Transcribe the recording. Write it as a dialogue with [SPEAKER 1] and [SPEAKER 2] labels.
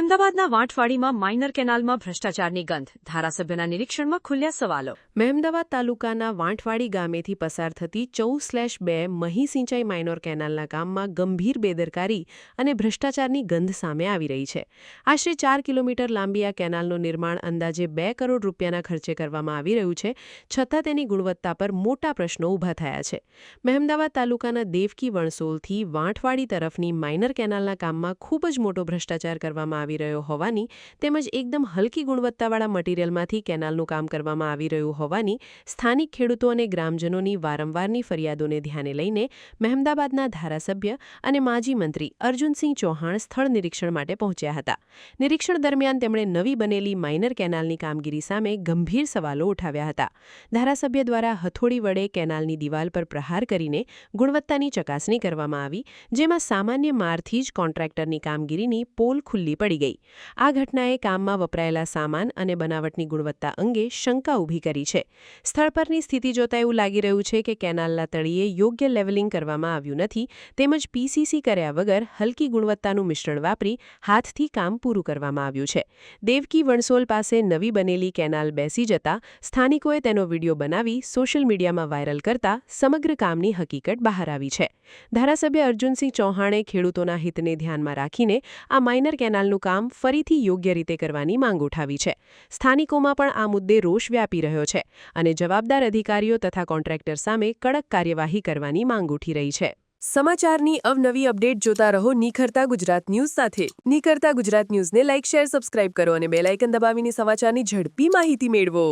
[SPEAKER 1] મહેમદાવાદના વાંટવાડીમાં minor કેનાલમાં ભ્રષ્ટાચારની ગંધ. ધારાસભ્યના નિરીક્ષણમાં ખુલ્યા સવાલો.
[SPEAKER 2] મહેમદાવાદ તાલુકાના વાંટવાડી ગામેથી પસાર થતી 14/2 મહી સિંચાઈ માઇનોર કેનાલના કામમાં ગંભીર બેદરકારી અને ભ્રષ્ટાચારની ગંધ સામે આવી રહી છે. આશરે 4 કિલોમીટર લાંબી આ કેનાલનું નિર્માણ અંદાજે 2 કરોડ રૂપિયાના ખર્ચે કરવામાં આવી રહ્યું છે, છતાં તેની ગુણવત્તા પર મોટા પ્રશ્નો ઊભા થયા છે. મહેમદાવાદ તાલુકાના દેવકી વણસોલથી વાંટવાડી તરફની માઇનર કેનાલના કામમાં ખૂબ જ મોટો ભ્રષ્ટાચાર કરવામાં આવી રહ્યો હોવાની તેમજ એકદમ હલકી ગુણવત્તાવાળા મટીરીયલમાંથી કેનાલનું કામ કરવામાં આવી રહ્યું હોવાની સ્થાનિક ખેડૂતો અને ગ્રામજનોની વારંવારની ફરિયાદોને ધ્યાને લઈને મહેમદાવાદના ધારાસભ્ય અને માજી મંત્રી અર્જુનસિંહ ચૌહાણ સ્થળ નિરીક્ષણ માટે પહોંચ્યા હતા. નિરીક્ષણ દરમિયાન તેમણે નવી બનેલી માઇનર કેનાલની કામગીરી સામે ગંભીર સવાલો ઉઠાવ્યા હતા. ધારાસભ્ય દ્વારા હથોડી વડે કેનાલની દિવાલ પર પ્રહાર કરીને ગુણવત્તાની ચકાસણી કરવામાં આવી, જેમાં સામાન્ય મારથી જ કોન્ટ્રાક્ટરની કામગીરીની પોલ ખુલ્લી પડી ગઈ. આ ઘટનાએ કામમાં વપરાયેલા સામાન અને બનાવટની ગુણવત્તા અંગે શંકા ઊભી કરી છે. સ્થળ પરની સ્થિતિ જોતા એવું લાગી રહ્યું છે કે કેનાલના તળિયે યોગ્ય લેવલિંગ કરવામાં આવ્યું નથી, તેમજ પીસીસી કર્યા વગર હલકી ગુણવત્તાનું મિશ્રણ વાપરી હાથથી કામ પૂરું કરવામાં આવ્યું છે. દેવકી વણસોલ પાસે નવી બનેલી કેનાલ બેસી જતા સ્થાનિકોએ તેનો વિડીયો બનાવી સોશિયલ મીડિયામાં વાયરલ કરતા સમગ્ર કામની હકીકત બહાર આવી છે. ધારાસભ્ય અર્જુનસિંહ ચૌહાણે ખેડૂતોના હિતને ધ્યાનમાં રાખીને આ માઇનર કેનાલનું કામ ફરીથી યોગ્ય રીતે કરવાની માંગ ઉઠાવી છે. સ્થાનિકોમાં પણ આ મુદ્દે રોષ વ્યાપી રહ્યો છે અને જવાબદાર અધિકારીઓ તથા કોન્ટ્રાક્ટર સામે કડક કાર્યવાહી કરવાની માંગ ઉઠી રહી છે.
[SPEAKER 3] સમાચારની અવનવી અપડેટ જોતા રહો નિખરતા ગુજરાત ન્યૂઝ સાથે. નિખરતા ગુજરાત ન્યૂઝને લાઇક, શેર, સબસ્ક્રાઇબ કરો અને બેલ આઇકન દબાવીને સમાચારની ઝડપી માહિતી મેળવો.